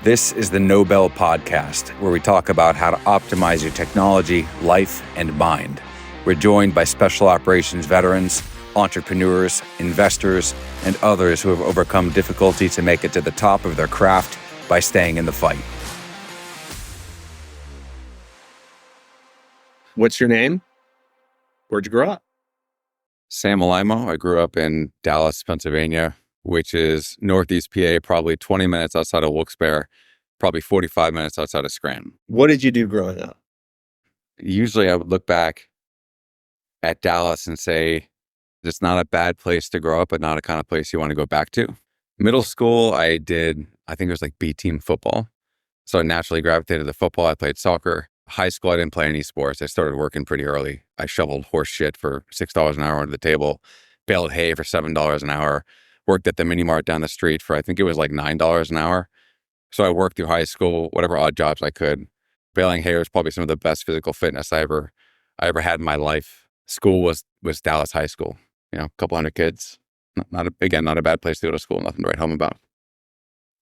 This is the Nobel Podcast, where we talk about how to optimize your technology, life, and mind. We're joined by special operations veterans, entrepreneurs, investors, and others who have overcome difficulty to make it to the top of their craft by staying in the fight. What's your name? Where'd you grow up? Sam Alaimo. I grew up in Dallas, Pennsylvania, which is Northeast PA, probably 20 minutes outside of Wilkes-Barre, probably 45 minutes outside of Scranton. What did you do growing up? Usually I would look back at Dallas and say, it's not a bad place to grow up, but not a kind of place you want to go back to. Middle school, I think it was like B team football. So I naturally gravitated to football. I played soccer. High school, I didn't play any sports. I started working pretty early. I shoveled horse shit for $6 an hour under the table, baled hay for $7 an hour, worked at the mini mart down the street for, I think it was like $9 an hour. So I worked through high school, whatever odd jobs I could. Baling hay was probably some of the best physical fitness I ever had in my life. School was Dallas High School. You know, a couple hundred kids. Not a bad place to go to school. Nothing to write home about.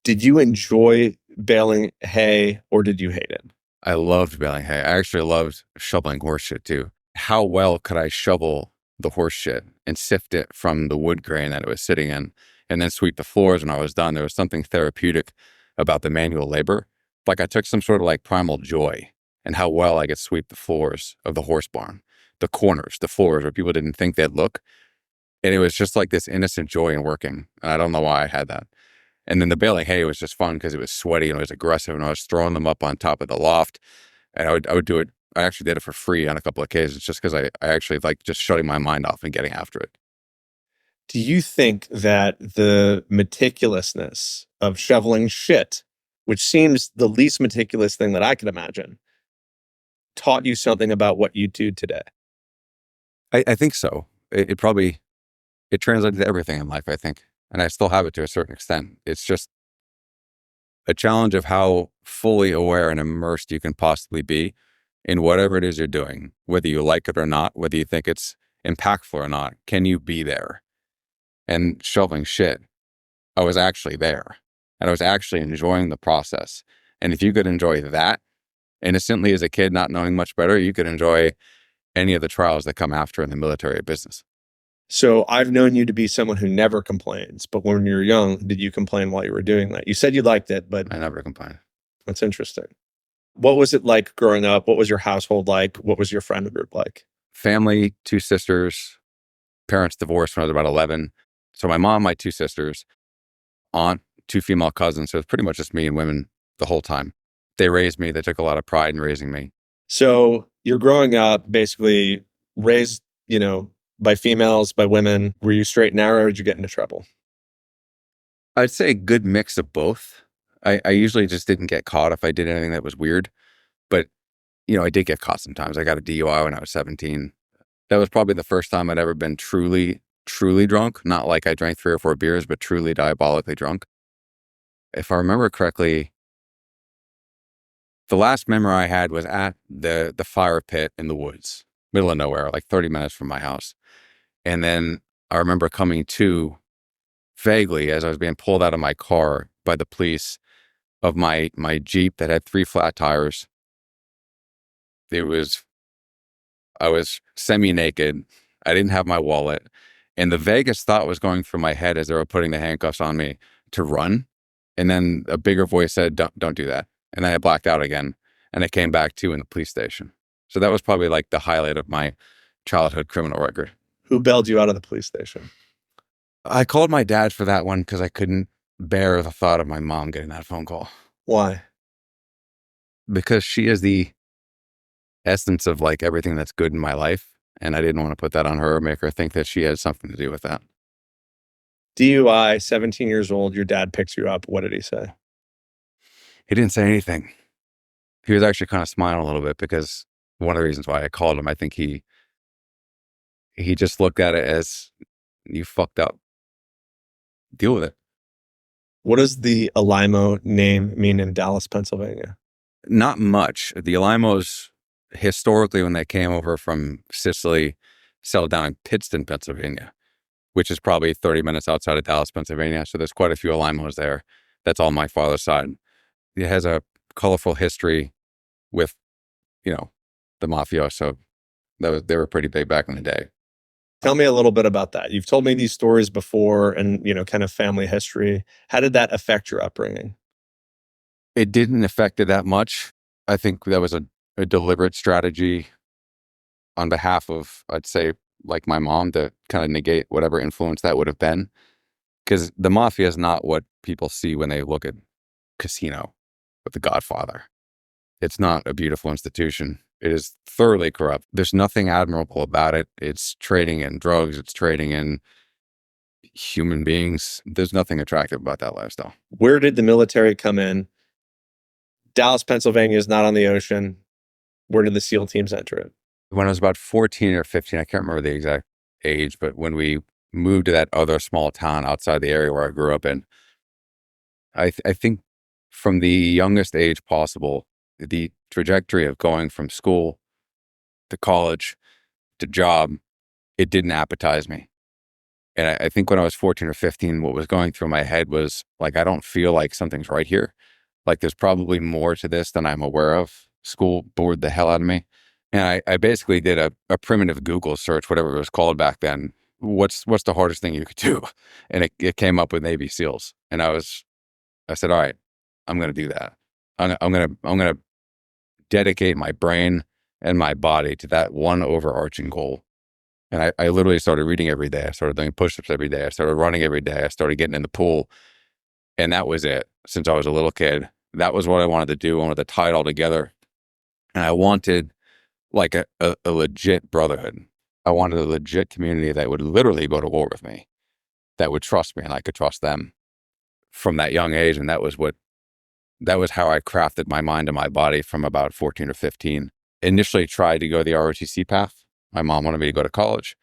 Did you enjoy baling hay or did you hate it? I loved baling hay. I actually loved shoveling horse shit too. How well could I shovel the horse shit and sift it from the wood grain that it was sitting in and then sweep the floors when I was done? There was something therapeutic about the manual labor. Like I took some sort of like primal joy in how well I could sweep the floors of the horse barn, the corners, the floors where people didn't think they'd look. And it was just like this innocent joy in working. And I don't know why I had that. And then the baling hay was just fun because it was sweaty and it was aggressive and I was throwing them up on top of the loft. And I would do it. I actually did it for free on a couple of occasions just because I actually like just shutting my mind off and getting after it. Do you think that the meticulousness of shoveling shit, which seems the least meticulous thing that I could imagine, taught you something about what you do today? I think so. It translated to everything in life, I think. And I still have it to a certain extent. It's just a challenge of how fully aware and immersed you can possibly be in whatever it is you're doing, whether you like it or not, whether you think it's impactful or not. Can you be there? And shoveling shit, I was actually there and I was actually enjoying the process. And if you could enjoy that innocently as a kid, not knowing much better, you could enjoy any of the trials that come after in the military or business. So I've known you to be someone who never complains, but when you were young, did you complain while you were doing that? You said you liked it, but I never complained. That's interesting. What was it like growing up? What was your household like? What was your friend group like? Family, 2 sisters, parents divorced when I was about 11. So my mom, my 2 sisters, aunt, 2 female cousins. So it's pretty much just me and women the whole time. They raised me. They took a lot of pride in raising me. So you're growing up basically raised, by females, by women. Were you straight and narrow or did you get into trouble? I'd say a good mix of both. I usually just didn't get caught if I did anything that was weird. But, I did get caught sometimes. I got a DUI when I was 17. That was probably the first time I'd ever been truly drunk. Not like I drank 3 or 4 beers, but truly diabolically drunk. If I remember correctly, the last memory I had was at the fire pit in the woods, middle of nowhere, like 30 minutes from my house. And then I remember coming to vaguely as I was being pulled out of my car by the police of my Jeep that had 3 flat tires. I was semi-naked. I didn't have my wallet. And the vaguest thought was going through my head as they were putting the handcuffs on me to run. And then a bigger voice said, don't do that. And then I blacked out again. And I came back to in the police station. So that was probably like the highlight of my childhood criminal record. Who bailed you out of the police station? I called my dad for that one because I couldn't bear the thought of my mom getting that phone call. Why? Because she is the essence of like everything that's good in my life. And I didn't want to put that on her or make her think that she had something to do with that. DUI, 17 years old, your dad picks you up. What did he say? He didn't say anything. He was actually kind of smiling a little bit because one of the reasons why I called him, I think he just looked at it as, you fucked up. Deal with it. What does the Alaimo name mean in Dallas, Pennsylvania? Not much. The Alaimos, historically, when they came over from Sicily, settled down in Pittston, Pennsylvania, which is probably 30 minutes outside of Dallas, Pennsylvania. So there's quite a few Alaimos there. That's all my father's side. it has a colorful history with, you know, the mafioso. They were pretty big back in the day. Tell me a little bit about that. You've told me these stories before and, kind of family history. How did that affect your upbringing? It didn't affect it that much. I think that was a deliberate strategy on behalf of, I'd say, like my mom, to kind of negate whatever influence that would have been. Because the mafia is not what people see when they look at Casino with The Godfather. It's not a beautiful institution. It is thoroughly corrupt. There's nothing admirable about it. It's trading in drugs. It's trading in human beings. There's nothing attractive about that lifestyle. Where did the military come in? Dallas, Pennsylvania is not on the ocean. Where did the SEAL teams enter it? When I was about 14 or 15, I can't remember the exact age, but when we moved to that other small town outside the area where I grew up in, I think from the youngest age possible, the trajectory of going from school to college to job, it didn't appetize me. And I think when I was 14 or 15, what was going through my head was like, I don't feel like something's right here. Like there's probably more to this than I'm aware of. School bored the hell out of me. And I basically did a primitive Google search, whatever it was called back then. What's the hardest thing you could do? And it came up with Navy SEALs. And I said, all right, I'm going to do that. I'm going to dedicate my brain and my body to that one overarching goal. And I literally started reading every day. I started doing push-ups every day. I started running every day. I started getting in the pool. And that was it. Since I was a little kid, that was what I wanted to do. I wanted to tie it all together. And I wanted like a legit brotherhood. I wanted a legit community that would literally go to war with me, that would trust me and I could trust them from that young age. And that was how I crafted my mind and my body from about 14 or 15. Initially tried to go the ROTC path. My mom wanted me to go to college.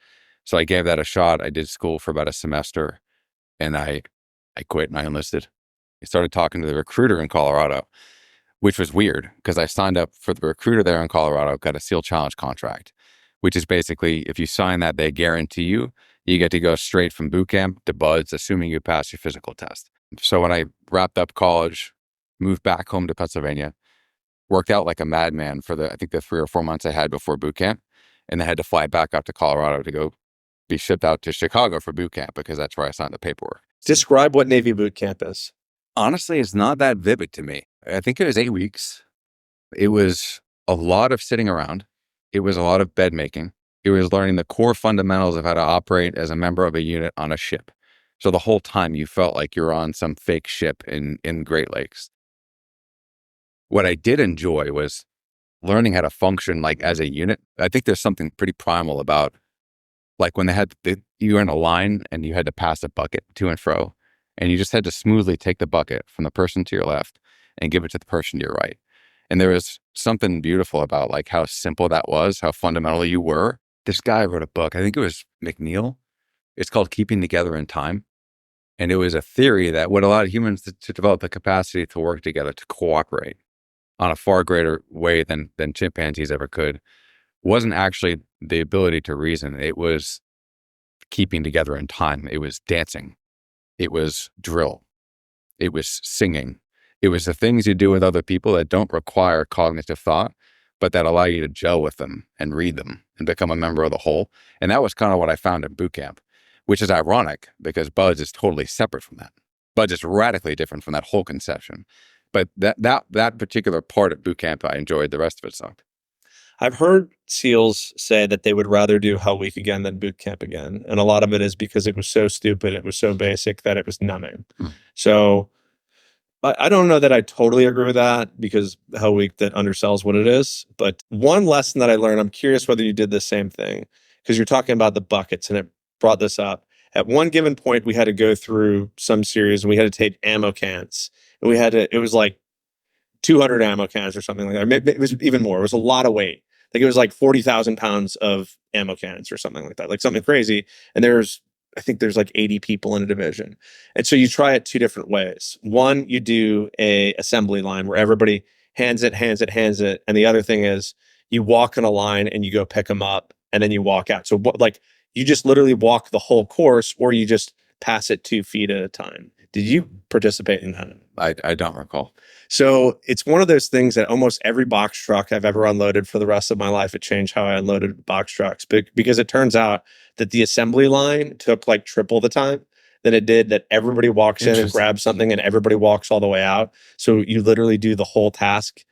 So I gave that a shot. I did school for about a semester and I quit and I enlisted. I started talking to the recruiter in Colorado, which was weird because I signed up for the recruiter there in Colorado, got a SEAL Challenge contract, which is basically if you sign that, they guarantee you get to go straight from boot camp to BUD/S, assuming you pass your physical test. So when I wrapped up college, moved back home to Pennsylvania, worked out like a madman for I think the 3 or 4 months I had before boot camp, and then had to fly back out to Colorado to go be shipped out to Chicago for boot camp because that's where I signed the paperwork. Describe what Navy boot camp is. Honestly, it's not that vivid to me. I think it was 8 weeks. It was a lot of sitting around. It was a lot of bed making. It was learning the core fundamentals of how to operate as a member of a unit on a ship. So the whole time you felt like you're on some fake ship in Great Lakes. What I did enjoy was learning how to function like as a unit. I think there's something pretty primal about like when you were in a line and you had to pass a bucket to and fro, and you just had to smoothly take the bucket from the person to your left and give it to the person to your right. And there was something beautiful about like how simple that was, how fundamental you were. This guy wrote a book, I think it was McNeil. It's called Keeping Together in Time. And it was a theory that would allow humans to develop the capacity to work together, to cooperate on a far greater way than chimpanzees ever could. Wasn't actually the ability to reason. It was keeping together in time. It was dancing. It was drill. It was singing. It was the things you do with other people that don't require cognitive thought, but that allow you to gel with them and read them and become a member of the whole. And that was kind of what I found in boot camp, which is ironic because BUD/S is totally separate from that. BUD/S is radically different from that whole conception. But that particular part of boot camp I enjoyed. The rest of it sucked. I've heard SEALs say that they would rather do Hell Week again than boot camp again. And a lot of it is because it was so stupid, it was so basic that it was numbing. So I don't know that I totally agree with that because Hell Week that undersells what it is. But one lesson that I learned, I'm curious whether you did the same thing, because you're talking about the buckets and it brought this up. At one given point, we had to go through some series and we had to take ammo cans. And it was like 200 ammo cans or something like that. Maybe it was even more. It was a lot of weight. Like it was like 40,000 pounds of ammo cans or something like that, like something crazy. And I think there's like 80 people in a division. And so you try it 2 different ways. One, you do a assembly line where everybody hands it. And the other thing is you walk in a line and you go pick them up and then you walk out. So like you just literally walk the whole course or you just pass it 2 feet at a time. Did you participate in that? I don't recall. So it's one of those things that almost every box truck I've ever unloaded for the rest of my life, it changed how I unloaded box trucks. Because it turns out that the assembly line took like triple the time than it did that everybody walks in and grabs something and everybody walks all the way out. So you literally do the whole task,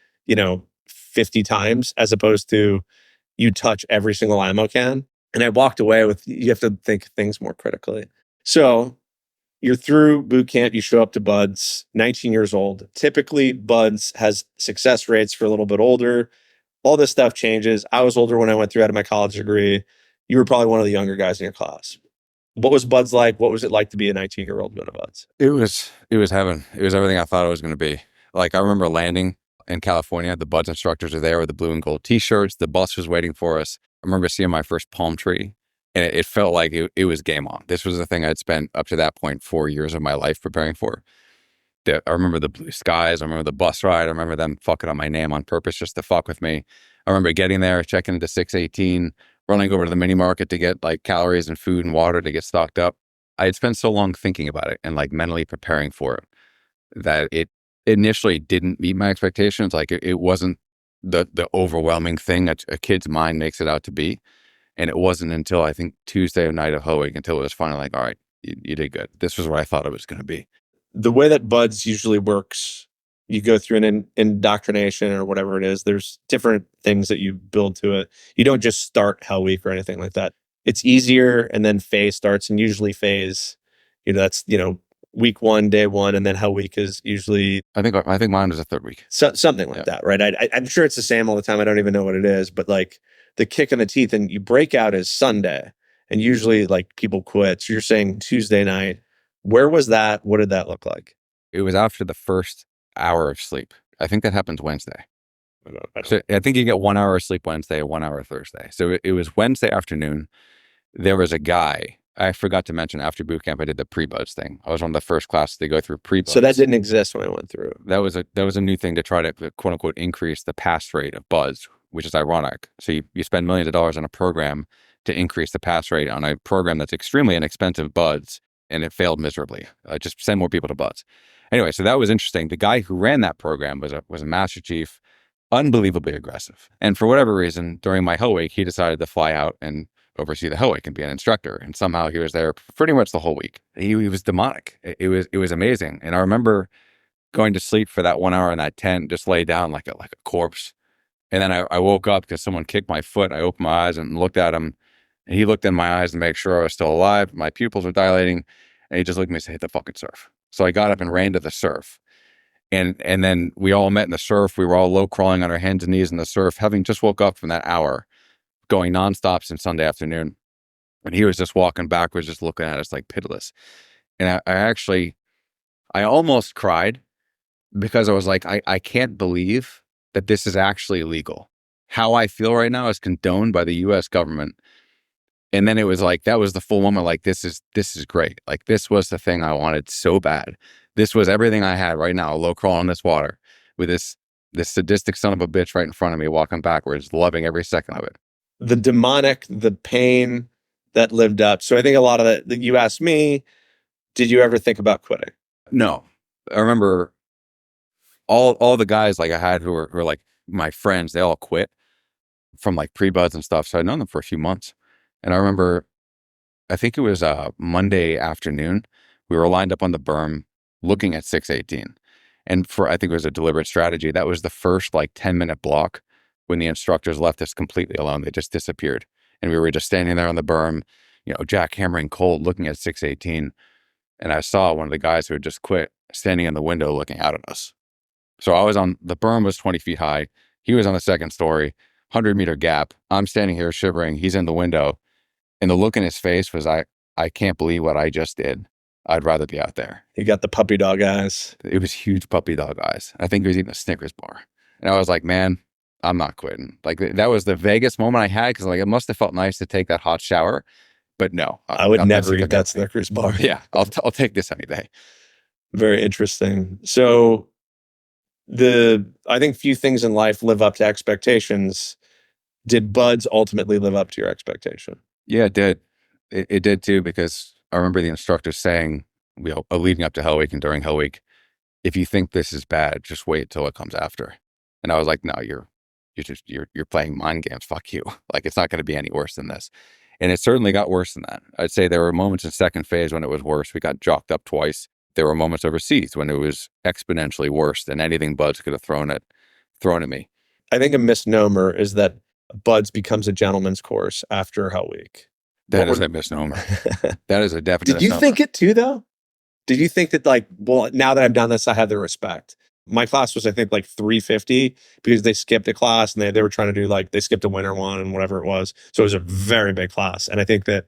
50 times as opposed to you touch every single ammo can. And I walked away with, you have to think things more critically. So you're through boot camp, you show up to Buds, 19 years old. Typically, Buds has success rates for a little bit older. All this stuff changes. I was older when I went through out of my college degree. You were probably one of the younger guys in your class. What was Buds like? What was it like to be a 19-year-old going to Buds? It was heaven. It was everything I thought it was going to be. Like, I remember landing in California. The Buds instructors are there with the blue and gold t-shirts. The bus was waiting for us. I remember seeing my first palm tree, and it felt like it was game on. This was the thing I'd spent up to that point 4 years of my life preparing for. I remember the blue skies. I remember the bus ride. I remember them fucking up my name on purpose just to fuck with me. I remember getting there, checking into 618, running over to the mini market to get like calories and food and water to get stocked up. I had spent so long thinking about it and like mentally preparing for it that it initially didn't meet my expectations. Like it wasn't the overwhelming thing that a kid's mind makes it out to be. And it wasn't until I think Tuesday night of Hoeing until it was finally like, all right, you did good. This was what I thought it was going to be. The way that Buds usually works, you go through an indoctrination or whatever it is. There's different things that you build to it. You don't just start Hell Week or anything like that. It's easier, and then phase starts, and usually phase, that's week 1, day 1, and then Hell Week is usually. I think mine was the third week. Something like that, right? I'm sure it's the same all the time. I don't even know what it is, but like the kick in the teeth, and you break out is Sunday, and usually like people quit. So you're saying Tuesday night. Where was that? What did that look like? It was after the first hour of sleep. I think that happens Wednesday. So I think you get 1 hour of sleep Wednesday, 1 hour Thursday. So it was Wednesday afternoon. There was a guy, I forgot to mention, after boot camp, I did the pre-buds thing. I was one of the first classes to go through pre-buds. So that didn't exist when I went through. That was a new thing to try to quote unquote increase the pass rate of buds, which is ironic. So you spend millions of dollars on a program to increase the pass rate on a program that's extremely inexpensive buds, and it failed miserably. Just send more people to buds. Anyway, so that was interesting. The guy who ran that program was a master chief, unbelievably aggressive. And for whatever reason, during my Hell Week, he decided to fly out and oversee the Hell Week and be an instructor. And somehow he was there pretty much the whole week. He was demonic. It was amazing. And I remember going to sleep for that 1 hour in that tent, just lay down like a corpse. And then I woke up because someone kicked my foot. I opened my eyes and looked at him. And he looked in my eyes to make sure I was still alive. My pupils were dilating. And he just looked at me and said, hit the fucking surf. So I got up and ran to the surf. And then we all met in the surf. We were all low crawling on our hands and knees in the surf, having just woke up from that hour, going nonstop since Sunday afternoon. And he was just walking backwards, just looking at us like pitiless. And I almost cried because I was like, I can't believe that this is actually illegal. How I feel right now is condoned by the US government. And then it was like, that was the full moment. Like, this is great. Like, this was the thing I wanted so bad. This was everything I had right now, low crawl in this water with this sadistic son of a bitch right in front of me, walking backwards, loving every second of it. The demonic, the pain that lived up. So I think a lot of that, you asked me, did you ever think about quitting? No. I remember all the guys like I had who were like my friends, they all quit from like pre-buds and stuff. So I'd known them for a few months. And I remember, I think it was Monday afternoon, we were lined up on the berm looking at 618. And I think it was a deliberate strategy. That was the first like 10-minute block when the instructors left us completely alone. They just disappeared. And we were just standing there on the berm, jackhammering cold, looking at 618. And I saw one of the guys who had just quit standing in the window looking out at us. So I was on, the berm was 20 feet high. He was on the second story, 100-meter gap. I'm standing here shivering. He's in the window. And the look in his face was, I can't believe what I just did. I'd rather be out there. He got the puppy dog eyes. It was huge puppy dog eyes. I think he was eating a Snickers bar. And I was like, man, I'm not quitting. Like, that was the vaguest moment I had, because like it must have felt nice to take that hot shower. But no. I would never eat that Snickers bar. Yeah, I'll take this any day. Very interesting. So I think few things in life live up to expectations. Did Buds ultimately live up to your expectation? Yeah, it did. It did too, because I remember the instructor saying, leading up to Hell Week and during Hell Week, if you think this is bad, just wait till it comes after. And I was like, no, you're playing mind games. Fuck you. Like, it's not going to be any worse than this. And it certainly got worse than that. I'd say there were moments in second phase when it was worse. We got jocked up twice. There were moments overseas when it was exponentially worse than anything Buds could have thrown at me. I think a misnomer is that Buds becomes a gentleman's course after Hell Week. That is a misnomer. That is a definite Did you misnomer. think it too, though? Did you think that, like, well, now that I've done this, I have the respect? My class was, I think, like 350 because they skipped a class and they were trying to do, like, they skipped a winter one and whatever it was. So it was a very big class. And I think that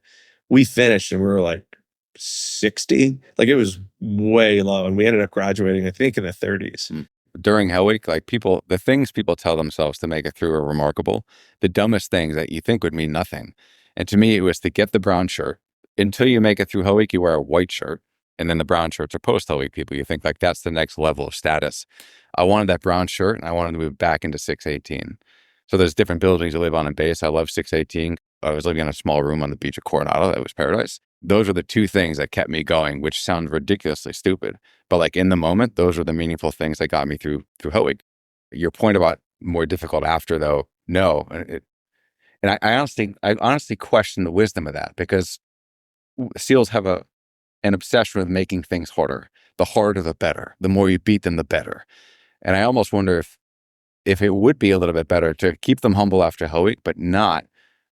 we finished and we were like 60. Like, it was way low. And we ended up graduating, I think, in the 30s. During Hell Week, like, the things people tell themselves to make it through are remarkable. The dumbest things that you think would mean nothing. And to me, it was to get the brown shirt. Until you make it through Hell Week, you wear a white shirt. And then the brown shirts are post Hell Week people. You think like that's the next level of status. I wanted that brown shirt and I wanted to move back into 618. So there's different buildings to live on in base. I love 618. I was living in a small room on the beach of Coronado. That was paradise. Those are the two things that kept me going, which sound ridiculously stupid. But like in the moment, those are the meaningful things that got me through Hell Week. Your point about more difficult after, though, no. And I honestly question the wisdom of that, because SEALs have an obsession with making things harder. The harder, the better. The more you beat them, the better. And I almost wonder if it would be a little bit better to keep them humble after Hell Week, but not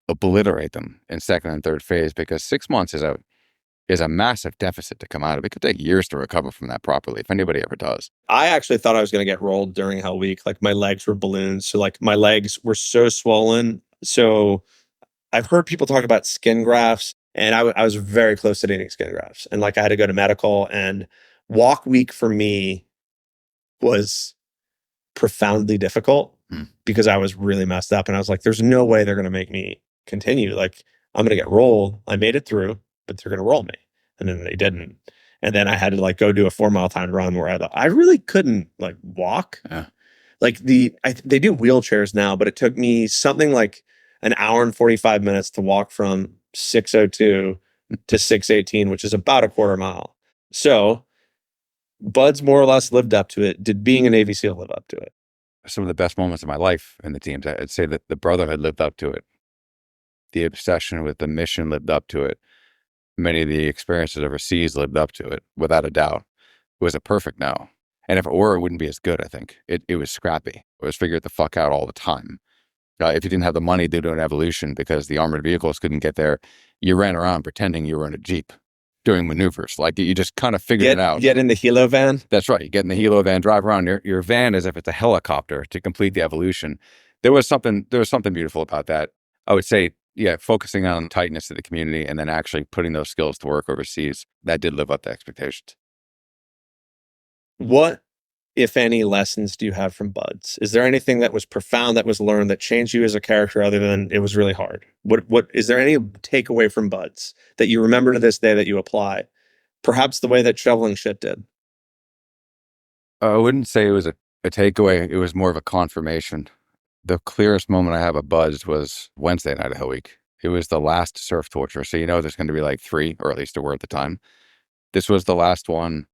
obliterate them in second and third phase, because 6 months is a massive deficit to come out of. It could take years to recover from that properly, if anybody ever does. I actually thought I was going to get rolled during Hell Week. Like, my legs were balloons. So, like, my legs were so swollen. So I've heard people talk about skin grafts, and I was very close to needing skin grafts. And like, I had to go to medical, and walk week for me was profoundly difficult because I was really messed up. And I was like, there's no way they're going to make me continue. Like, I'm going to get rolled. I made it through, but they're going to roll me. And then they didn't. And then I had to like go do a 4-mile time run where I really couldn't like walk. Yeah. Like they do wheelchairs now, but it took me something like an hour and 45 minutes to walk from 602 to 618, which is about a quarter mile. So Buds more or less lived up to it. Did being a Navy SEAL live up to it? Some of the best moments of my life in the teams, I'd say that the brotherhood lived up to it. The obsession with the mission lived up to it. Many of the experiences overseas lived up to it, without a doubt. It was a perfect no. And if it were, it wouldn't be as good, I think. It was scrappy. It was figure it the fuck out all the time. If you didn't have the money to do an evolution because the armored vehicles couldn't get there, you ran around pretending you were in a Jeep doing maneuvers. Like, you just kind of figured it out. Get in the helo van? That's right. You get in the helo van, drive around your van as if it's a helicopter to complete the evolution. There was something beautiful about that. I would say, yeah, focusing on tightness of the community and then actually putting those skills to work overseas, that did live up to expectations. What, if any, lessons do you have from Buds? Is there anything that was profound that was learned that changed you as a character other than it was really hard? What is there any takeaway from Buds that you remember to this day that you apply? Perhaps the way that shoveling shit did. I wouldn't say it was a takeaway. It was more of a confirmation. The clearest moment I have of Buds was Wednesday night of Hell Week. It was the last surf torture. So, there's going to be like 3, or at least there were at the time. This was the last one.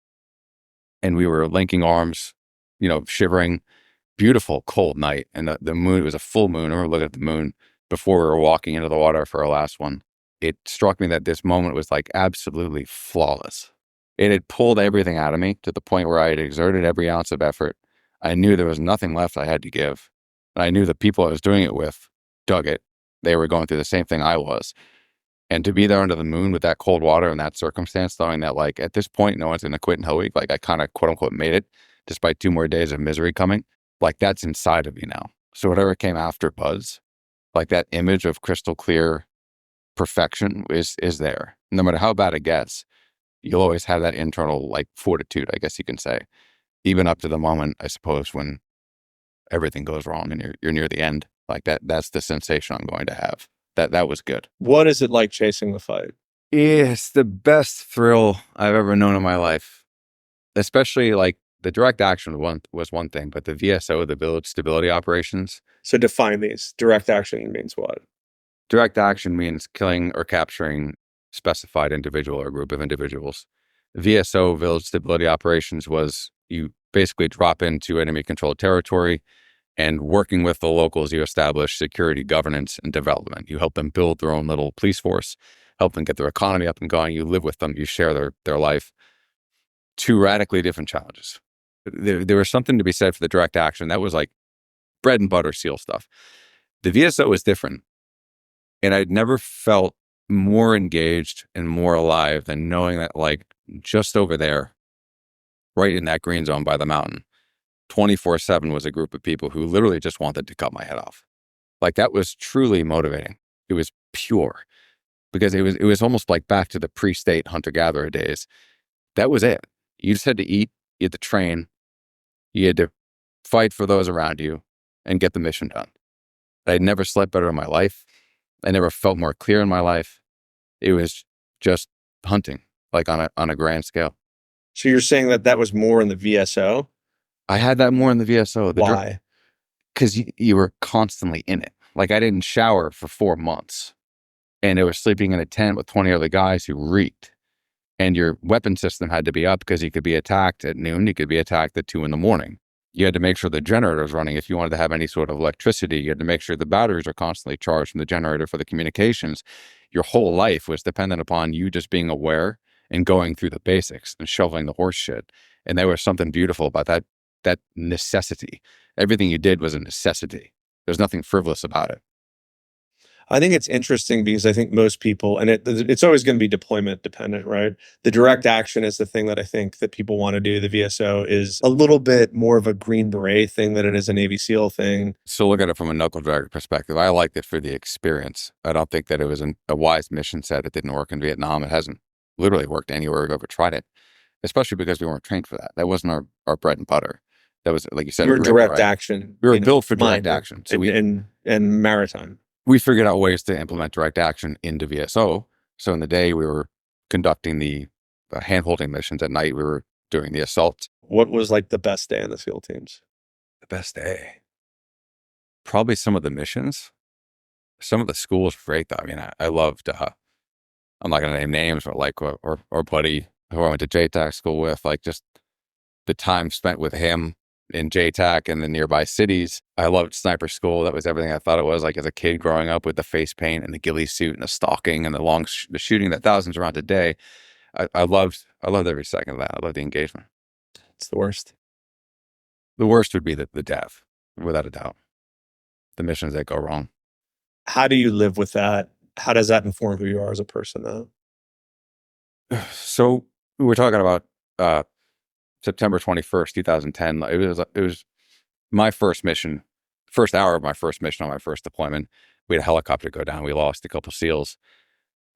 And we were linking arms, shivering. Beautiful, cold night. And the moon, it was a full moon. We were looking at the moon before we were walking into the water for our last one. It struck me that this moment was like absolutely flawless. It had pulled everything out of me to the point where I had exerted every ounce of effort. I knew there was nothing left I had to give. And I knew the people I was doing it with dug it. They were going through the same thing I was. And to be there under the moon with that cold water in that circumstance, knowing that like at this point, no one's going to quit in Hell Week. Like, I kind of quote unquote made it despite 2 more days of misery coming. Like, that's inside of me now. So whatever came after Buzz, like that image of crystal clear perfection is there. No matter how bad it gets, you'll always have that internal like fortitude, I guess you can say, even up to the moment, I suppose, when everything goes wrong and you're near the end. Like that's the sensation I'm going to have. That was good. What is it like chasing the fight? It's the best thrill I've ever known in my life. Especially like the direct action was one thing, but the VSO, the village stability operations. So define these. Direct action means what? Direct action means killing or capturing specified individual or group of individuals. VSO, Village Stability Operations, was you basically drop into enemy controlled territory, and working with the locals, you establish security, governance, and development. You help them build their own little police force, help them get their economy up and going. You live with them, you share their life. Two radically different challenges. There was something to be said for the direct action. That was like bread and butter SEAL stuff. The VSO was different. And I'd never felt more engaged and more alive than knowing that, like, just over there, right in that green zone by the mountain, 24/7 was a group of people who literally just wanted to cut my head off. Like, that was truly motivating. It was pure, because it was almost like back to the pre-state hunter-gatherer days. That was it. You just had to eat, you had to train, you had to fight for those around you and get the mission done. I'd never slept better in my life. I never felt more clear in my life. It was just hunting, like on a grand scale. So you're saying that that was more in the VSO? I had that more in the VSO. Why? Because you were constantly in it. Like, I didn't shower for 4 months, and I was sleeping in a tent with 20 other guys who reeked. And your weapon system had to be up because you could be attacked at noon. You could be attacked at 2 a.m. You had to make sure the generator was running. If you wanted to have any sort of electricity, you had to make sure the batteries are constantly charged from the generator for the communications. Your whole life was dependent upon you just being aware and going through the basics and shoveling the horse shit. And there was something beautiful about that necessity. Everything you did was a necessity. There's nothing frivolous about it. I think it's interesting because I think most people, and it's always going to be deployment dependent, right? The direct action is the thing that I think that people want to do. The VSO is a little bit more of a Green Beret thing than it is a Navy SEAL thing. So look at it from a knuckle dragger perspective. I liked it for the experience. I don't think that it was a wise mission set. It didn't work in Vietnam. It hasn't literally worked anywhere we've ever tried it, especially because we weren't trained for that. That wasn't our bread and butter. That was, like you said, You were a direct right? action. We were built for direct action. So and maritime. We figured out ways to implement direct action into VSO. So in the day, we were conducting the hand-holding missions. At night, we were doing the assaults. What was like the best day on the SEAL teams? The best day? Probably some of the missions. Some of the schools were great, though. I mean, I loved, I'm not going to name names, but like our buddy who I went to JTAC school with, like just the time spent with him in JTAC and the nearby cities. I loved sniper school. That was everything I thought it was, like as a kid growing up, with the face paint and the ghillie suit and the stalking and the shooting that thousands around a day. I loved every second of that. I loved the engagement. It's the worst. The worst would be the death, without a doubt. The missions that go wrong. How do you live with that? How does that inform who you are as a person, though? So we were talking about September 21st, 2010. It was my first mission, first hour of my first mission on my first deployment. We had a helicopter go down. We lost a couple SEALs.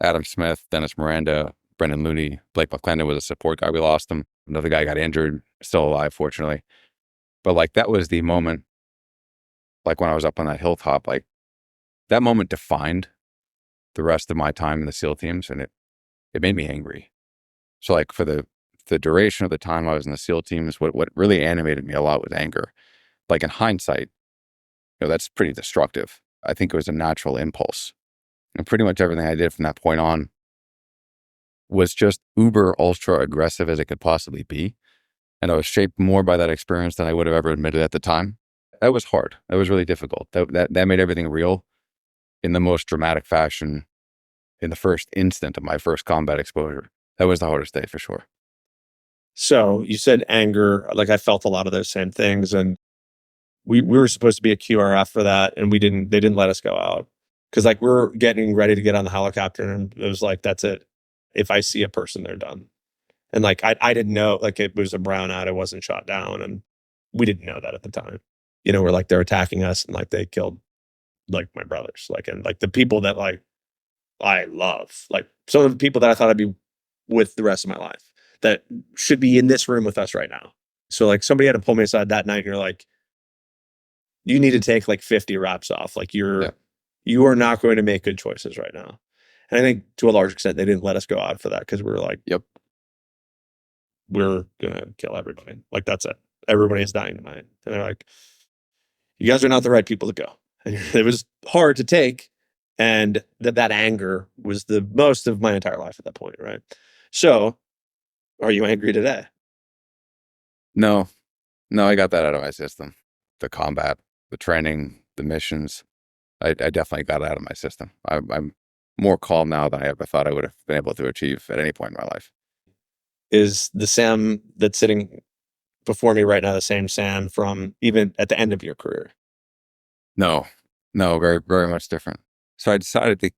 Adam Smith, Dennis Miranda, Brendan Looney, Blake McClendon was a support guy. We lost him. Another guy got injured, still alive, fortunately. But like, that was the moment, like when I was up on that hilltop, like that moment defined the rest of my time in the SEAL teams, and it made me angry. So like, for the duration of the time I was in the SEAL teams, what really animated me a lot was anger. Like, in hindsight, that's pretty destructive. I think it was a natural impulse. And pretty much everything I did from that point on was just uber ultra aggressive as it could possibly be. And I was shaped more by that experience than I would have ever admitted at the time. That was hard. That was really difficult. That made everything real in the most dramatic fashion in the first instant of my first combat exposure. That was the hardest day for sure. So you said anger. Like, I felt a lot of those same things, and we were supposed to be a QRF for that, and they didn't let us go out because like we're getting ready to get on the helicopter, and it was like, that's it. If I see a person, they're done. And like I didn't know, like, it was a brownout. It wasn't shot down, and we didn't know that at the time. We're like, they're attacking us, and like they killed like my brothers, like, and like the people that like I love, like some of the people that I thought I'd be with the rest of my life that should be in this room with us right now. So like somebody had to pull me aside that night, and you're like, you need to take like 50 reps off. Like you are not going to make good choices right now. And I think to a large extent, they didn't let us go out for that because we were like, yep, we're going to kill everybody. Like, that's it. Everybody is dying tonight. And they're like, you guys are not the right people to go. And it was hard to take. And that anger was the most of my entire life at that point. Right. So Are you angry today? No, no, I got that out of my system. The combat, the training, the missions. I definitely got it out of my system. I'm more calm now than I ever thought I would have been able to achieve at any point in my life. Is the Sam that's sitting before me right now the same Sam from even at the end of your career? No, no, very, very much different. So I decided to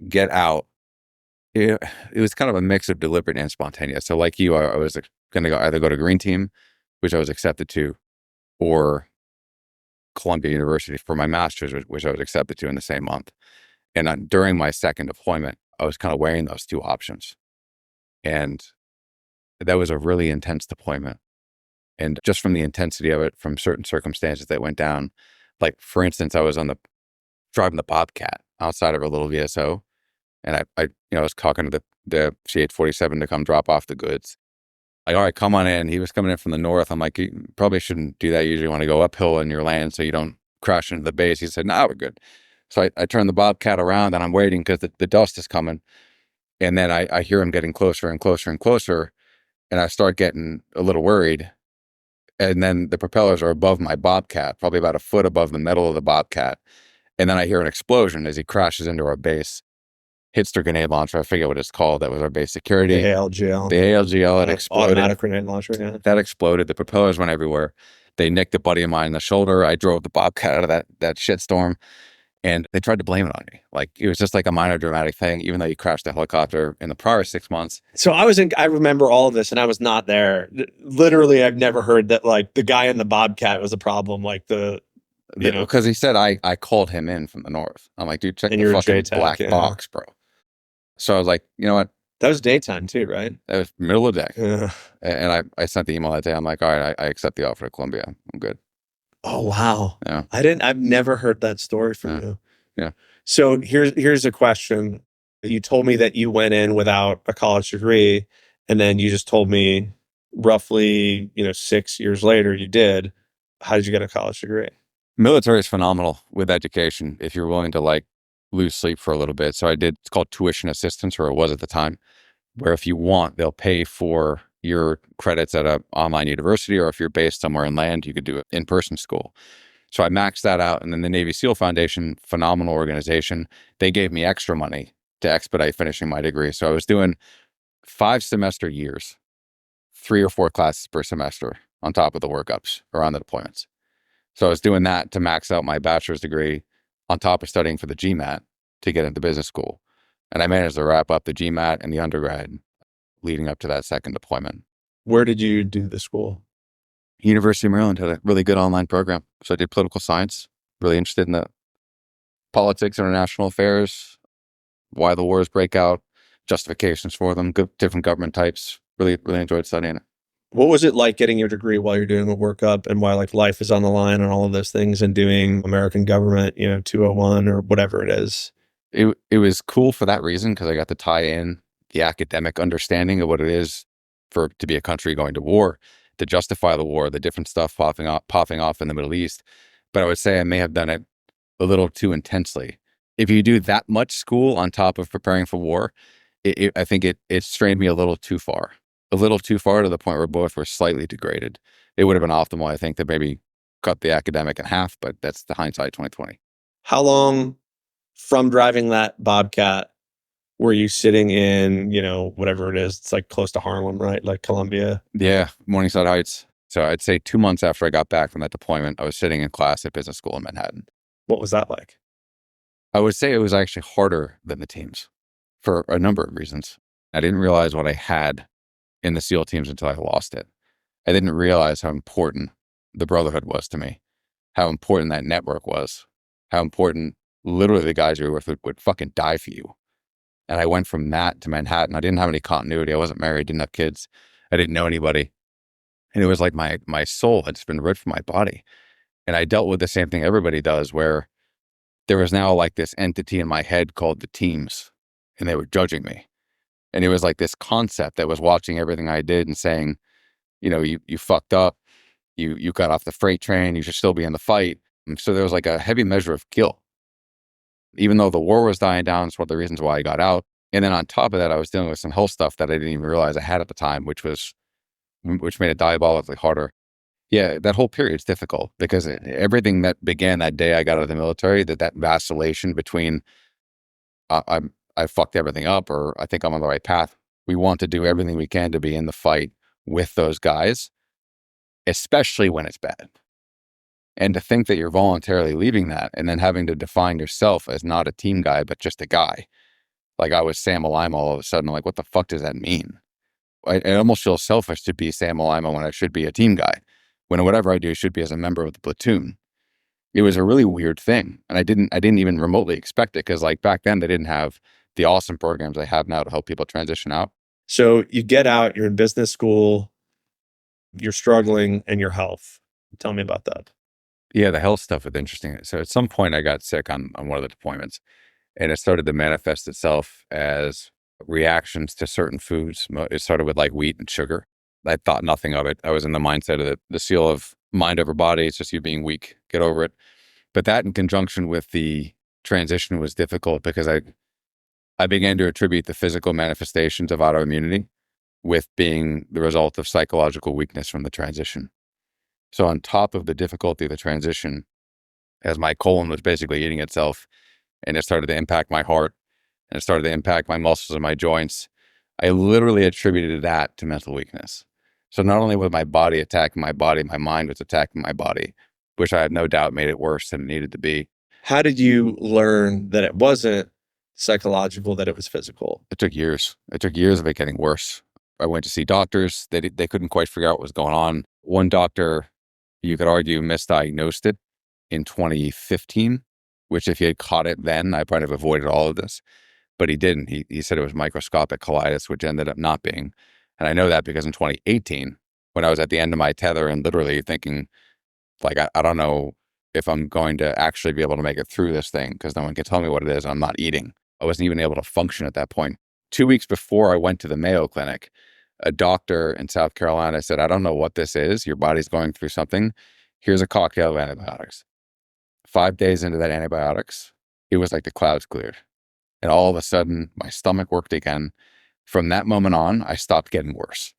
get out. It was kind of a mix of deliberate and spontaneous. So like you, I was going to either go to Green Team, which I was accepted to, or Columbia University for my master's, which I was accepted to in the same month. And during my second deployment, I was kind of weighing those two options. And that was a really intense deployment. And just from the intensity of it, from certain circumstances that went down, like for instance, I was driving the Bobcat outside of a little VSO. And I was talking to the C-847 to come drop off the goods. Like, all right, come on in. He was coming in from the north. I'm like, you probably shouldn't do that. You usually want to go uphill in your land so you don't crash into the base. He said, no, we're good. So I turned the Bobcat around and I'm waiting because the dust is coming. And then I hear him getting closer and closer and closer. And I start getting a little worried. And then the propellers are above my Bobcat, probably about a foot above the metal of the Bobcat. And then I hear an explosion as he crashes into our base, hits their grenade launcher. I forget what it's called. That was our base security. The ALGL. The ALGL had exploded. Automatic grenade launcher, yeah. That exploded. The propellers went everywhere. They nicked a buddy of mine in the shoulder. I drove the Bobcat out of that shitstorm. And they tried to blame it on me. Like it was just like a minor dramatic thing, even though you crashed the helicopter in the prior 6 months. So I remember all of this and I was not there. Literally, I've never heard that like the guy in the Bobcat was a problem. Like because he said I called him in from the north. I'm like, dude, check And the you're a fucking JTAC, black yeah. box, bro. So I was like, you know what? that was daytime too, right? That was middle of the day. Yeah. And I sent the email that day. I'm like, all right, I accept the offer to Columbia. I'm good. Oh wow. Yeah. I've never heard that story from Yeah. you. Yeah. So here's a question. You told me that you went in without a college degree, and then you just told me roughly, 6 years later you did. How did you get a college degree? Military is phenomenal with education if you're willing to like lose sleep for a little bit. So it's called tuition assistance, or it was at the time, where if you want, they'll pay for your credits at an online university, or if you're based somewhere inland, you could do it in-person school. So I maxed that out. And then the Navy SEAL Foundation, phenomenal organization, they gave me extra money to expedite finishing my degree. So I was doing 5 semester years, 3 or 4 classes per semester on top of the workups around the deployments. So I was doing that to max out my bachelor's degree on top of studying for the GMAT to get into business school. And I managed to wrap up the GMAT and the undergrad leading up to that second deployment. Where did you do the school? University of Maryland had a really good online program. So I did political science, really interested in the politics, international affairs, why the wars break out, justifications for them, good, different government types. Really, really enjoyed studying it. What was it like getting your degree while you're doing the workup and while like life is on the line and all of those things and doing American government, 201 or whatever it is? It was cool for that reason because I got to tie in the academic understanding of what it is to be a country going to war, to justify the war, the different stuff popping off in the Middle East. But I would say I may have done it a little too intensely. If you do that much school on top of preparing for war, I think it strained me a little too far to the point where both were slightly degraded. It would have been optimal, I think, to maybe cut the academic in half, but that's the hindsight 2020. How long from driving that Bobcat were you sitting in, whatever it is? It's like close to Harlem, right? Like Columbia. Yeah, Morningside Heights. So I'd say 2 months after I got back from that deployment, I was sitting in class at business school in Manhattan. What was that like? I would say it was actually harder than the teams for a number of reasons. I didn't realize what I had in the SEAL teams until I lost it. I didn't realize how important the brotherhood was to me, how important that network was, how important literally the guys you were with would fucking die for you. And I went from that to Manhattan. I didn't have any continuity. I wasn't married, didn't have kids. I didn't know anybody. And it was like my soul had just been ripped from my body. And I dealt with the same thing everybody does, where there was now like this entity in my head called the teams, and they were judging me. And it was like this concept that was watching everything I did and saying, you fucked up. You got off the freight train. You should still be in the fight. And so there was like a heavy measure of guilt. Even though the war was dying down, it's one of the reasons why I got out. And then on top of that, I was dealing with some health stuff that I didn't even realize I had at the time, which made it diabolically harder. Yeah, that whole period's difficult because everything that began that day I got out of the military, that vacillation between I fucked everything up or I think I'm on the right path. We want to do everything we can to be in the fight with those guys, especially when it's bad. And to think that you're voluntarily leaving that and then having to define yourself as not a team guy, but just a guy. Like I was Sam Alaimo all of a sudden. Like, what the fuck does that mean? I almost feel selfish to be Sam Alaimo when I should be a team guy, when whatever I do should be as a member of the platoon. It was a really weird thing. And I didn't even remotely expect it because like back then they didn't have the awesome programs they have now to help people transition out. So you get out, you're in business school, you're struggling in your health. Tell me about that. Yeah, the health stuff was interesting. So at some point I got sick on one of the deployments and it started to manifest itself as reactions to certain foods. It started with like wheat and sugar. I thought nothing of it. I was in the mindset of the seal of mind over body. It's just you being weak. Get over it. But that in conjunction with the transition was difficult because I began to attribute the physical manifestations of autoimmunity with being the result of psychological weakness from the transition. So on top of the difficulty of the transition, as my colon was basically eating itself and it started to impact my heart and it started to impact my muscles and my joints, I literally attributed that to mental weakness. So not only was my body attacking my body, my mind was attacking my body, which I had no doubt made it worse than it needed to be. How did you learn that it wasn't psychological, that it was physical? It took years. It took years of it getting worse. I went to see doctors. They couldn't quite figure out what was going on. One doctor, you could argue, misdiagnosed it in 2015, which if he had caught it then, I probably have avoided all of this. But he didn't. He said it was microscopic colitis, which ended up not being. And I know that because in 2018, when I was at the end of my tether and literally thinking, like, I don't know if I'm going to actually be able to make it through this thing because no one can tell me what it is. I'm not eating. I wasn't even able to function at that point. 2 weeks before I went to the Mayo Clinic, a doctor in South Carolina said, I don't know what this is. Your body's going through something. Here's a cocktail of antibiotics. 5 days into that antibiotics, it was like the clouds cleared. And all of a sudden, my stomach worked again. From that moment on, I stopped getting worse.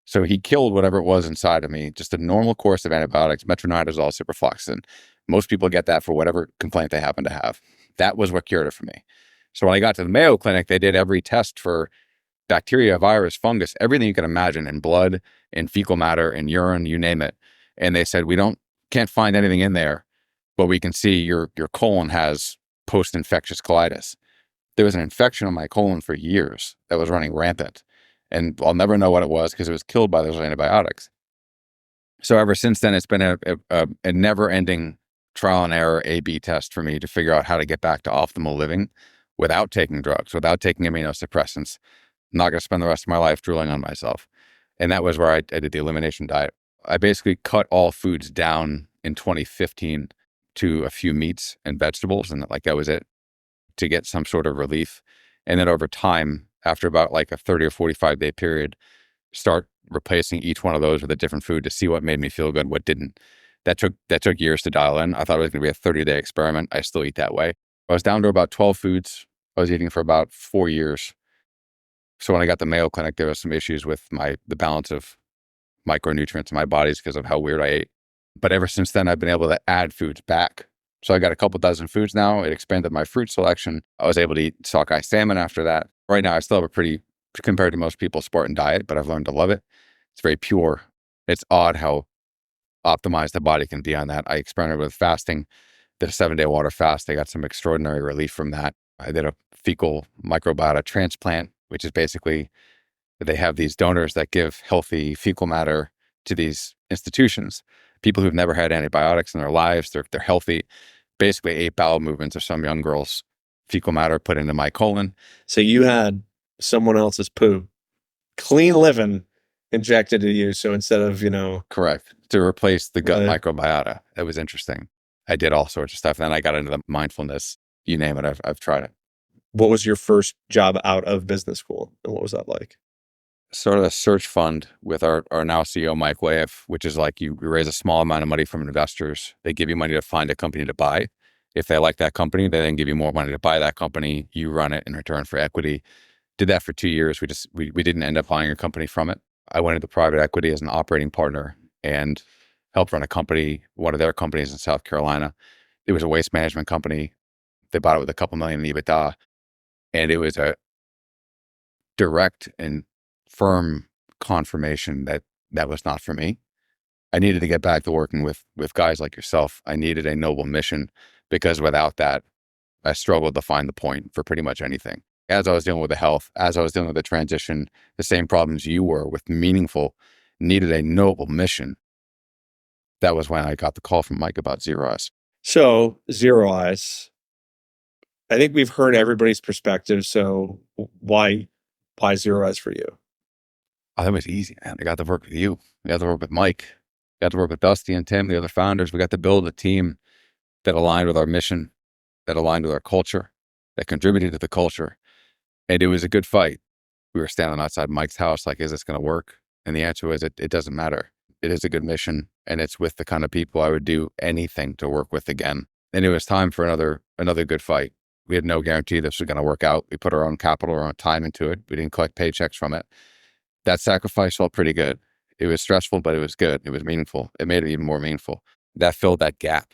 So he killed whatever it was inside of me, just a normal course of antibiotics, metronidazole, ciprofloxacin. Most people get that for whatever complaint they happen to have. That was what cured it for me. So when I got to the Mayo Clinic, they did every test for bacteria, virus, fungus, everything you can imagine in blood, in fecal matter, in urine, you name it. And they said, we can't find anything in there, but we can see your colon has post-infectious colitis. There was an infection on my colon for years that was running rampant. And I'll never know what it was because it was killed by those antibiotics. So ever since then, it's been a never-ending trial and error A/B test for me to figure out how to get back to optimal living without taking drugs, without taking immunosuppressants. I'm not going to spend the rest of my life drooling on myself. And that was where I did the elimination diet. I basically cut all foods down in 2015 to a few meats and vegetables, and like that was it, to get some sort of relief. And then over time, after about like a 30 or 45 day period, start replacing each one of those with a different food to see what made me feel good, what didn't. That took years to dial in. I thought it was going to be a 30-day experiment. I still eat that way. I was down to about 12 foods. I was eating for about 4 years. So when I got the Mayo Clinic, there was some issues with the balance of micronutrients in my bodies because of how weird I ate. But ever since then, I've been able to add foods back. So I got a couple dozen foods now. It expanded my fruit selection. I was able to eat sockeye salmon after that. Right now, I still have a pretty, compared to most people, Spartan diet, but I've learned to love it. It's very pure. It's odd how optimized the body can be on that. I experimented with fasting, did a 7-day water fast. I got some extraordinary relief from that. I did a fecal microbiota transplant, which is basically they have these donors that give healthy fecal matter to these institutions. People who've never had antibiotics in their lives, they're healthy. Basically 8 bowel movements of some young girl's fecal matter put into my colon. So you had someone else's poo, clean living, injected to you. So instead of, Correct. To replace the gut microbiota. That was interesting. I did all sorts of stuff. Then I got into the mindfulness, you name it. I've tried it. What was your first job out of business school? And what was that like? Sort of a search fund with our now CEO, Mike Wayef, which is like you raise a small amount of money from investors. They give you money to find a company to buy. If they like that company, they then give you more money to buy that company. You run it in return for equity. Did that for 2 years. We didn't end up buying a company from it. I went into private equity as an operating partner and helped run a company, one of their companies in South Carolina. It was a waste management company. They bought it with a couple million in EBITDA. And it was a direct and firm confirmation that that was not for me. I needed to get back to working with guys like yourself. I needed a noble mission, because without that, I struggled to find the point for pretty much anything. As I was dealing with the health, as I was dealing with the transition, the same problems you were with meaningful, needed a noble mission. That was when I got the call from Mike about ZeroEyes. So ZeroEyes, I think we've heard everybody's perspective. So why ZeroEyes for you? Oh, that was easy, man. I got to work with you. I got to work with Mike. I got to work with Dusty and Tim, the other founders. We got to build a team that aligned with our mission, that aligned with our culture, that contributed to the culture. And it was a good fight. We were standing outside Mike's house like, is this going to work? And the answer was, it doesn't matter. It is a good mission, and it's with the kind of people I would do anything to work with again. And it was time for another good fight. We had no guarantee this was going to work out. We put our own capital, our own time into it. We didn't collect paychecks from it. That sacrifice felt pretty good. It was stressful, but it was good. It was meaningful. It made it even more meaningful. That filled that gap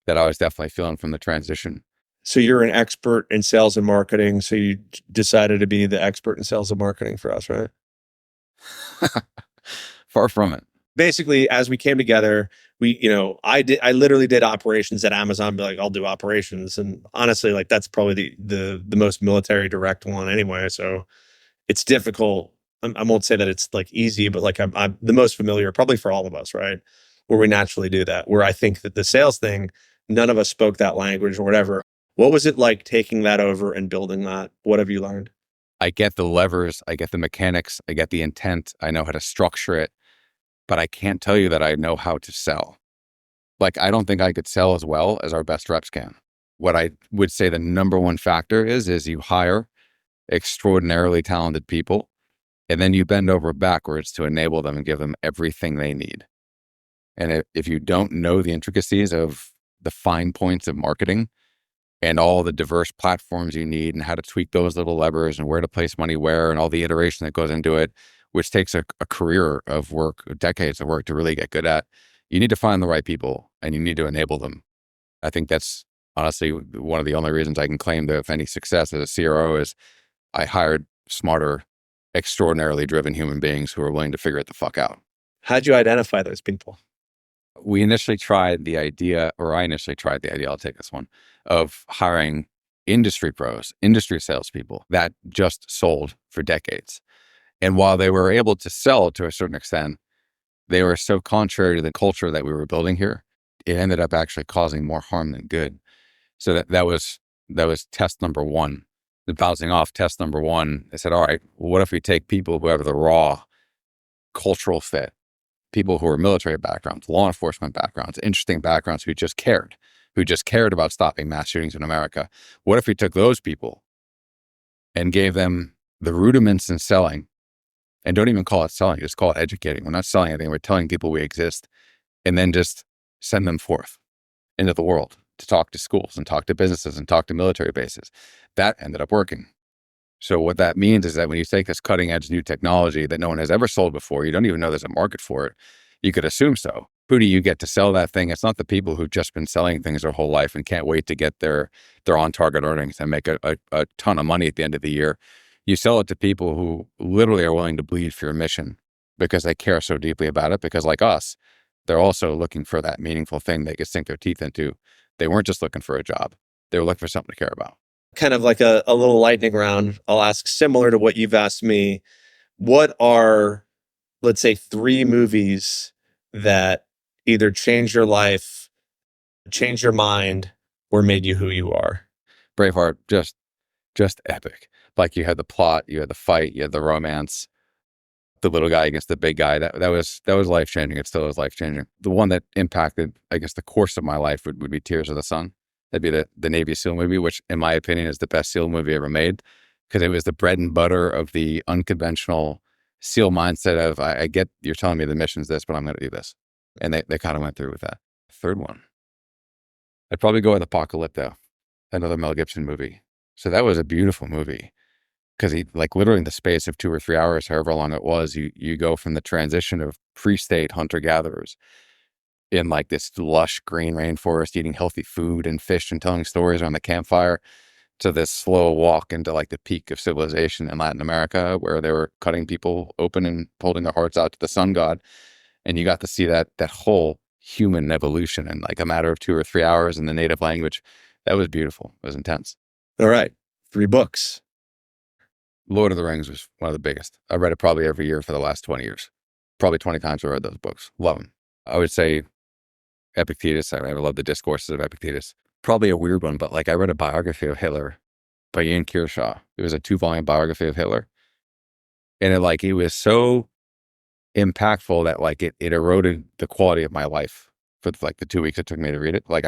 that I was definitely feeling from the transition. So you're an expert in sales and marketing. So you decided to be the expert in sales and marketing for us, right? Far from it. Basically, as we came together, I literally did operations at Amazon, be like, I'll do operations. And honestly, like that's probably the most military direct one anyway. So it's difficult. I won't say that it's like easy, but like I'm the most familiar probably for all of us, right? Where we naturally do that, where I think that the sales thing, none of us spoke that language or whatever. What was it like taking that over and building that? What have you learned? I get the levers, I get the mechanics, I get the intent, I know how to structure it, but I can't tell you that I know how to sell. Like, I don't think I could sell as well as our best reps can. What I would say the number one factor is you hire extraordinarily talented people, and then you bend over backwards to enable them and give them everything they need. And if you don't know the intricacies of the fine points of marketing and all the diverse platforms you need and how to tweak those little levers and where to place money where and all the iteration that goes into it, which takes a career of work, decades of work to really get good at, you need to find the right people and you need to enable them. I think that's honestly one of the only reasons I can claim to have any success as a CRO is I hired smarter, extraordinarily driven human beings who are willing to figure it the fuck out. How'd you identify those people? I initially tried the idea, I'll take this one, of hiring industry pros, industry salespeople that just sold for decades. And while they were able to sell to a certain extent, they were so contrary to the culture that we were building here, it ended up actually causing more harm than good. So that was test number one. The bouncing off test number one, I said, all right, well, what if we take people who have the raw cultural fit, people who are military backgrounds, law enforcement backgrounds, interesting backgrounds, who just cared about stopping mass shootings in America. What if we took those people and gave them the rudiments in selling, and don't even call it selling, just call it educating. We're not selling anything. We're telling people we exist, and then just send them forth into the world to talk to schools and talk to businesses and talk to military bases. That ended up working. So what that means is that when you take this cutting edge new technology that no one has ever sold before, you don't even know there's a market for it. You could assume so. Who do you get to sell that thing? It's not the people who've just been selling things their whole life and can't wait to get their on target earnings and make a ton of money at the end of the year. You sell it to people who literally are willing to bleed for your mission because they care so deeply about it, because like us, they're also looking for that meaningful thing they could sink their teeth into. They weren't just looking for a job. They were looking for something to care about. Kind of like a little lightning round. I'll ask similar to what you've asked me. What are, let's say, 3 movies that either changed your life, changed your mind, or made you who you are? Braveheart, just epic. Like, you had the plot, you had the fight, you had the romance, the little guy against the big guy. That was life changing. It still is life changing. The one that impacted, I guess, the course of my life would be Tears of the Sun. That'd be the Navy SEAL movie, which in my opinion is the best SEAL movie ever made, because it was the bread and butter of the unconventional SEAL mindset of, I get you're telling me the mission's this, but I'm going to do this. And they kind of went through with that. Third one, I'd probably go with Apocalypto, another Mel Gibson movie. So that was a beautiful movie. because he, like, literally in the space of 2 or 3 hours, however long it was, you go from the transition of pre-state hunter-gatherers in like this lush green rainforest, eating healthy food and fish and telling stories around the campfire, to this slow walk into like the peak of civilization in Latin America, where they were cutting people open and holding their hearts out to the sun god. And you got to see that whole human evolution in like a matter of 2 or 3 hours in the native language. That was beautiful. It was intense. All right. 3 books. Lord of the Rings was one of the biggest. I read it probably every year for the last 20 years. Probably 20 times I read those books. Love them. I would say Epictetus. I love the discourses of Epictetus. Probably a weird one, but like I read a biography of Hitler by Ian Kershaw. It was a 2-volume biography of Hitler. And it was so impactful that like it eroded the quality of my life for like the 2 weeks it took me to read it. Like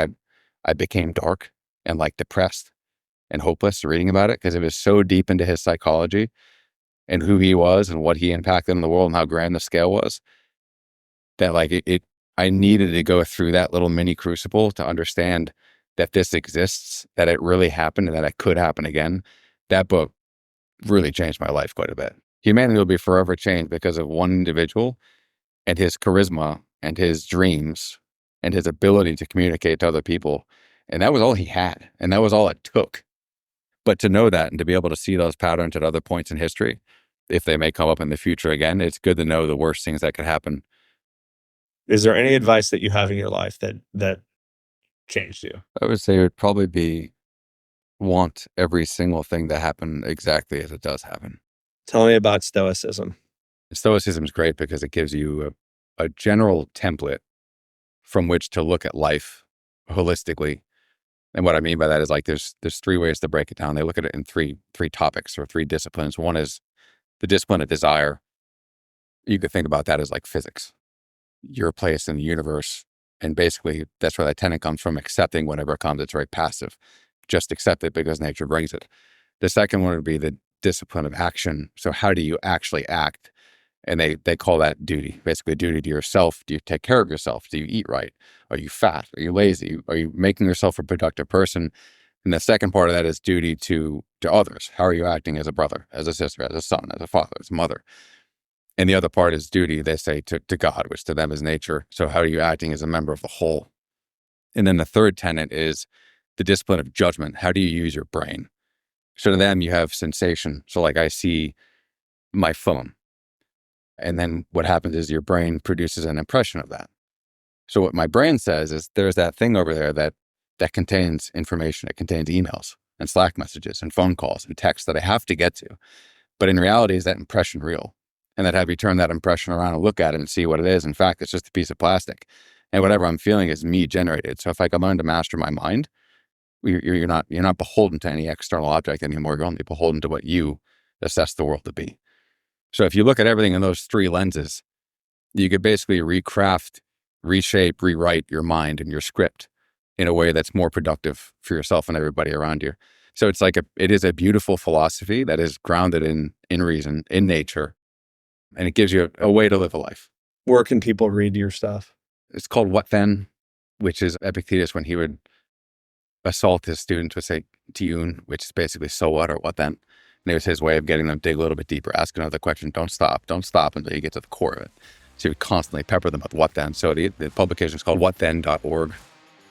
I became dark and like depressed and hopeless reading about it, because it was so deep into his psychology and who he was and what he impacted in the world and how grand the scale was, that like I needed to go through that little mini crucible to understand that this exists, that it really happened, and that it could happen again. That book really changed my life quite a bit. Humanity will be forever changed because of one individual and his charisma and his dreams and his ability to communicate to other people. And that was all he had. And that was all it took. But to know that and to be able to see those patterns at other points in history, if they may come up in the future again, it's good to know the worst things that could happen. Is there any advice that you have in your life that changed you? I would say it would probably be want every single thing to happen exactly as it does happen. Tell me about Stoicism. Stoicism is great because it gives you a general template from which to look at life holistically. And what I mean by that is like there's 3 ways to break it down. They look at it in three topics or 3 disciplines. One is the discipline of desire. You could think about that as like physics. Your place in the universe. And basically that's where that tenet comes from, accepting whatever comes. It's very passive. Just accept it because nature brings it. The second one would be the discipline of action. So how do you actually act? And they call that duty, basically duty to yourself. Do you take care of yourself? Do you eat right? Are you fat? Are you lazy? Are you making yourself a productive person? And the second part of that is duty to others. How are you acting as a brother, as a sister, as a son, as a father, as a mother? And the other part is duty, they say, to God, which to them is nature. So how are you acting as a member of the whole? And then the third tenet is the discipline of judgment. How do you use your brain? So to them, you have sensation. So like I see my phone. And then what happens is your brain produces an impression of that. So what my brain says is there's that thing over there that contains information. It contains emails and Slack messages and phone calls and texts that I have to get to. But in reality, is that impression real? And that have you turn that impression around and look at it and see what it is. In fact, it's just a piece of plastic. And whatever I'm feeling is me generated. So if I can learn to master my mind, you're not beholden to any external object anymore. You're only beholden to what you assess the world to be. So if you look at everything in those 3 lenses, you could basically recraft, reshape, rewrite your mind and your script in a way that's more productive for yourself and everybody around you. So it's like it is a beautiful philosophy that is grounded in reason, in nature, and it gives you a way to live a life. Where can people read your stuff? It's called What Then, which is Epictetus when he would assault his students would say tiun, which is basically so what or what then. And it was his way of getting them to dig a little bit deeper, ask another question. Don't stop until you get to the core of it. So he would constantly pepper them with what then. So the publication is called whatthen.org.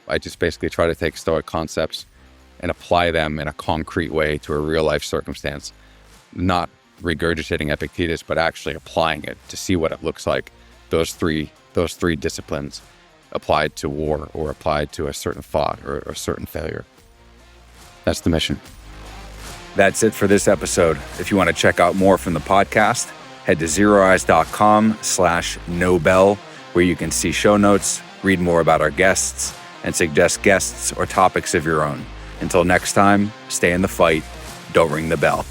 I just basically try to take Stoic concepts and apply them in a concrete way to a real life circumstance, not regurgitating Epictetus, but actually applying it to see what it looks like. Those three disciplines applied to war or applied to a certain thought or a certain failure. That's the mission. That's it for this episode. If you want to check out more from the podcast, head to ZeroEyes.com/Nobel, where you can see show notes, read more about our guests, and suggest guests or topics of your own. Until next time, stay in the fight. Don't ring the bell.